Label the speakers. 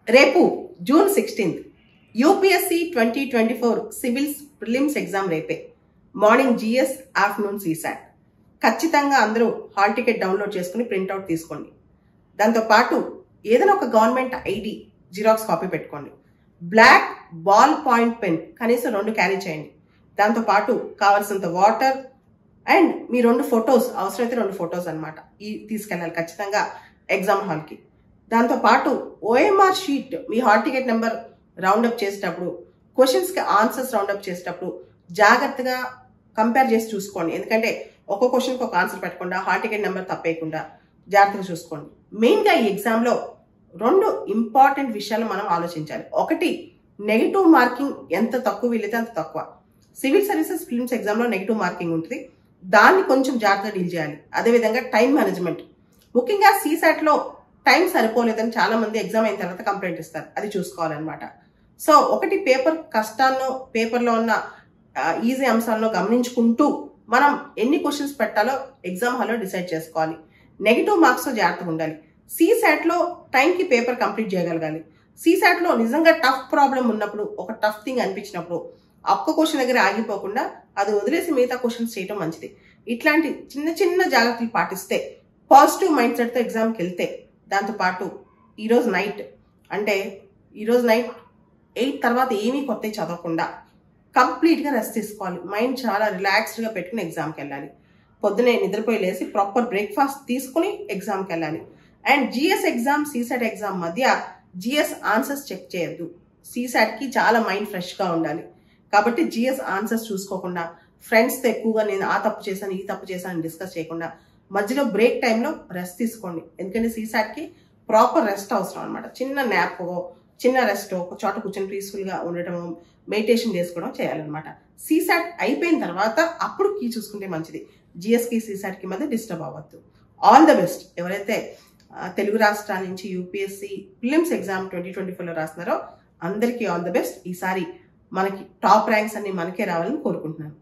Speaker 1: రేపు June 16 UPSC 2024 civils prelims exam రేపే. Morning GS, afternoon CSAT. ఖచ్చితంగా అందరూ హాల్ టికెట్ డౌన్లోడ్ చేసుకుని ప్రింట్అవుట్ తీసుకోండి. దాంతోపాటు ఏదైనా ఒక గవర్నమెంట్ ఐడి జిరాక్స్ కాపీ పెట్టుకోండి. బ్లాక్ బాల్ పాయింట్ పెన్ కనీసం 2 క్యారీ చేయండి. దాంతోపాటు కావాల్సినంత వాటర్ అండ్ మీ 2 ఫొటోస్, అవసరమైతే 2 ఫొటోస్ అనమాట తీసుకెళ్ళాలి ఖచ్చితంగా ఎగ్జామ్ హాల్కి. దాంతోపాటు ఓఎంఆర్ షీట్ మీ హాల్ టికెట్ నెంబర్ రౌండప్ చేసేటప్పుడు, క్వశ్చన్స్కి ఆన్సర్స్ రౌండప్ చేసేటప్పుడు జాగ్రత్తగా కంపేర్ చేసి చూసుకోండి. ఎందుకంటే ఒక్కో క్వశ్చన్కి ఒక ఆన్సర్ పెట్టకుండా హాల్ టికెట్ నెంబర్ తప్పేయకుండా జాగ్రత్తగా చూసుకోండి. మెయిన్గా ఈ ఎగ్జామ్లో 2 ఇంపార్టెంట్ విషయాలు మనం ఆలోచించాలి. ఒకటి, నెగిటివ్ మార్కింగ్ ఎంత తక్కువ వీలైతే అంత తక్కువ. సివిల్ సర్వీసెస్ ఫిలిమ్స్ ఎగ్జామ్లో నెగిటివ్ మార్కింగ్ ఉంటుంది, దాన్ని కొంచెం జాగ్రత్తగా డీల్ చేయాలి. అదేవిధంగా టైం మేనేజ్మెంట్, ముఖ్యంగా సీసాట్లో టైం సరిపోలేదని చాలా మంది ఎగ్జామ్ అయిన తర్వాత కంప్లైంట్ ఇస్తారు, అది చూసుకోవాలన్నమాట. సో ఒకటి, పేపర్ కష్టాల్లో, పేపర్లో ఉన్న ఈజీ అంశాలను గమనించుకుంటూ మనం ఎన్ని క్వశ్చన్స్ పెట్టాలో ఎగ్జామ్ హాల్లో డిసైడ్ చేసుకోవాలి. నెగిటివ్ మార్క్స్తో జాగ్రత్తగా ఉండాలి. సీసాట్లో టైంకి పేపర్ కంప్లీట్ చేయగలగాలి. సీసాట్లో నిజంగా టఫ్ ప్రాబ్లం ఉన్నప్పుడు, ఒక టఫ్ థింగ్ అనిపించినప్పుడు ఒక్క క్వశ్చన్ దగ్గర ఆగిపోకుండా అది వదిలేసి మిగతా క్వశ్చన్స్ చేయడం మంచిది. ఇట్లాంటి చిన్న చిన్న జాగ్రత్తలు పాటిస్తే, పాజిటివ్ మైండ్ సెట్తో ఎగ్జామ్కి వెళ్తే, దాంతోపాటు ఈరోజు నైట్ 8 తర్వాత ఏమీ కొత్త చదవకుండా కంప్లీట్గా రెస్ట్ తీసుకోవాలి. మైండ్ చాలా రిలాక్స్డ్గా పెట్టుకుని ఎగ్జామ్కి వెళ్ళాలి. పొద్దునే నిద్రపోయి లేసి ప్రాపర్ బ్రేక్ఫాస్ట్ తీసుకుని ఎగ్జామ్కి వెళ్ళాలి. And GS exam, CSAT exam మధ్య జిఎస్ ఆన్సర్స్ చెక్ చేయొద్దు. సీసాట్కి చాలా మైండ్ ఫ్రెష్గా ఉండాలి. కాబట్టి జిఎస్ ఆన్సర్స్ చూసుకోకుండా, ఫ్రెండ్స్తో ఎక్కువగా నేను ఆ తప్పు చేశాను, ఈ తప్పు చేశాను డిస్కస్ చేయకుండా, మధ్యలో బ్రేక్ టైంలో రెస్ట్ తీసుకోండి. ఎందుకంటే సీసాట్కి ప్రాపర్ రెస్ట్ అవసరం అనమాట. చిన్న న్యాప్, చిన్న రెస్ట్, ఒక చోట కూర్చొని పీస్ఫుల్గా ఉండటం, మెడిటేషన్ చేసుకోవడం చేయాలన్నమాట. సీసాట్ అయిపోయిన తర్వాత అప్పుడు కీ చూసుకుంటే మంచిది. జిఎస్కి సీసాట్కి మధ్య డిస్టర్బ్ అవ్వద్దు. All the best. ఎవరైతే తెలుగు రాష్ట్రాల నుంచి యూపీఎస్సీ ప్రిలిమ్స్ ఎగ్జామ్ 2024లో రాస్తున్నారో అందరికీ ఆల్ ద బెస్ట్. ఈసారి మనకి టాప్ ర్యాంక్స్ అన్ని మనకే రావాలని కోరుకుంటున్నాను.